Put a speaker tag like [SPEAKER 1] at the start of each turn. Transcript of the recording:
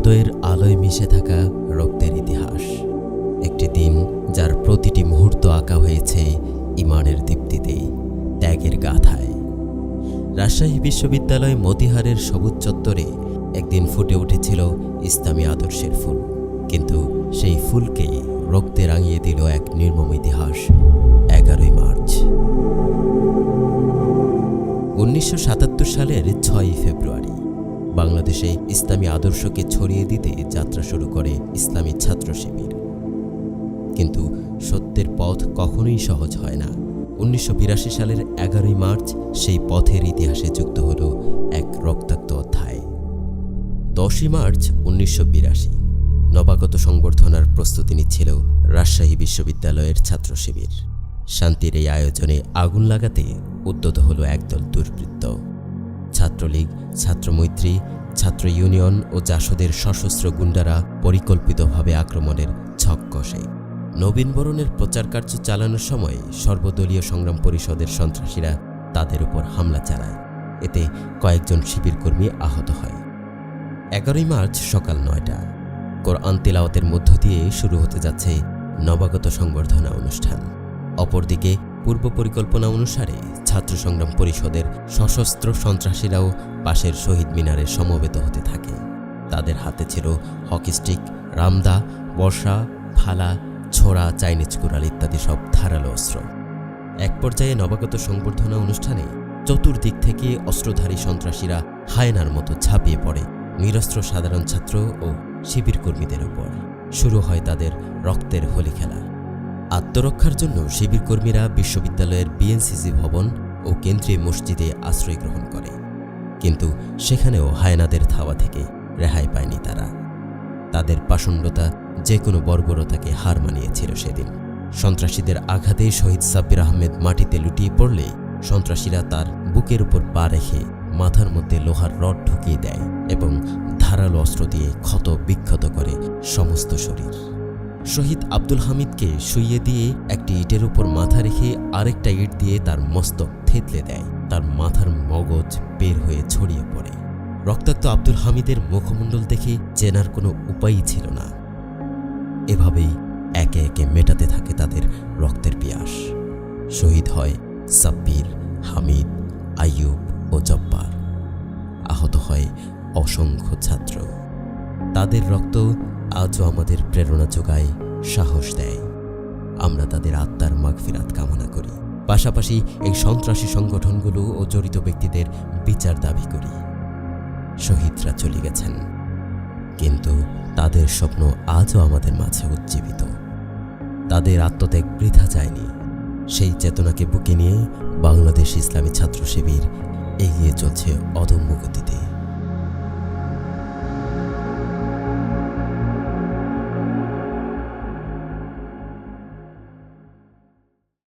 [SPEAKER 1] সূর্যোদয়ের আলোয় মিশে থাকা রক্তের ইতিহাস, একটি দিন যার প্রতিটি মুহূর্ত আঁকা হয়েছে ঈমানের দীপ্তিতে, ত্যাগের গাথায়। রাজশাহী বিশ্ববিদ্যালয় মতিহারের সবুজ চত্বরে একদিন ফুটে উঠেছিল ইসলামী আদর্শের ফুল, কিন্তু সেই ফুলকেই রক্তে রাঙিয়ে দিল এক নির্মম ইতিহাস। 11ই মার্চ 1977 সালের 6ই ফেব্রুয়ারি বাংলাদেশে ইসলামী আদর্শকে ছড়িয়ে দিতে যাত্রা শুরু করে ইসলামী ছাত্র শিবির। কিন্তু সত্যের পথ কখনোই সহজ হয় না। 1982 সালের 11ই মার্চ সেই পথের ইতিহাসে যুক্ত হল এক রক্তাক্ত অধ্যায়। 10ই মার্চ 1982 নবাগত সংবর্ধনার প্রস্তুতি নিচ্ছিল রাজশাহী বিশ্ববিদ্যালয়ের ছাত্র শিবির। শান্তির এই আয়োজনে আগুন লাগাতে উদ্যত হল একদল দুর্বৃত্ত। ছাত্রলীগ, ছাত্রমৈত্রী, ছাত্র ইউনিয়ন ও জাসদের সশস্ত্র গুন্ডারা পরিকল্পিতভাবে আক্রমণের ছক কষে। নবীনবরণের প্রচারকার্য চালানোর সময় সর্বদলীয় সংগ্রাম পরিষদের সন্ত্রাসীরা তাদের উপর হামলা চালায়। এতে কয়েকজন শিবিরকর্মী আহত হয়। 11ই মার্চ সকাল 9টা কোরআন তিলাওয়াতের মধ্য দিয়ে শুরু হতে যাচ্ছে নবাগত সংবর্ধনা অনুষ্ঠান। অপরদিকে পূর্ব পরিকল্পনা অনুসারে ছাত্র সংগ্রাম পরিষদের সশস্ত্র সন্ত্রাসীরাও পাশের শহীদ মিনারে সমবেত হতে থাকে। তাদের হাতে ছিল হকি স্টিক, রামদা, বর্ষা, ফালা, ছোড়া, চাইনিজ কুড়াল ইত্যাদি সব ধারালো অস্ত্র। এক পর্যায়ে নবাগত সংবর্ধনা অনুষ্ঠানে চতুর্দিক থেকে অস্ত্রধারী সন্ত্রাসীরা হায়নার মতো ঝাঁপিয়ে পড়ে নিরস্ত্র সাধারণ ছাত্র ও শিবির কর্মীদের উপর। শুরু হয় তাদের রক্তের হোলি খেলা। আত্মরক্ষার জন্য শিবির কর্মীরা বিশ্ববিদ্যালয়ের বিএনসিসি ভবন ও কেন্দ্রীয় মসজিদে আশ্রয় গ্রহণ করে, কিন্তু সেখানেও হায়নাদের ধাওয়া থেকে রেহাই পায়নি তারা। তাদের পাষণ্ডতা যে কোনো বর্বরতাকে হার মানিয়েছিল সেদিন। সন্ত্রাসীদের আঘাতে শহীদ সাব্বির আহমেদ মাটিতে লুটিয়ে পড়লে সন্ত্রাসীরা তার বুকের উপর পা রেখে মাথার মধ্যে লোহার রড ঢুকিয়ে দেয় এবং ধারালো অস্ত্র দিয়ে ক্ষত বিক্ষত করে সমস্ত শরীর। শহীদ আব্দুল হামিদকে শুইয়ে দিয়ে একটি ইটের উপর মাথা রেখে আরেকটা ইট দিয়ে তার মস্তক থেতলে দেয়। তার মাথার মগজ বের হয়ে ছড়িয়ে পড়ে। রক্তাক্ত আব্দুল হামিদের মুখমণ্ডল দেখে চেনার কোনো উপায়ই ছিল না। এভাবেই একে একে মেটাতে থাকে তাদের রক্তের পিয়াস। শহীদ হয় সাব্বির, হামিদ, আইয়ুব ও জব্বার। আহত হয় অসংখ্য ছাত্র। তাদের রক্ত আজও আমাদের প্রেরণা যোগায়, সাহস দেয়। আমরা তাদের আত্মার মাগফিরাত কামনা করি। পাশাপাশি এই সন্ত্রাসী সংগঠনগুলো ও জড়িত ব্যক্তিদের বিচার দাবি করি। শহীদরা চলে গেছেন, কিন্তু তাদের স্বপ্ন আজও আমাদের মাঝে উজ্জীবিত। তাদের আত্মত্যাগ বৃথা যায়নি। সেই চেতনাকে বুকে নিয়ে বাংলাদেশ ইসলামী ছাত্র শিবির এগিয়ে চলছে অদম্য গতিতে।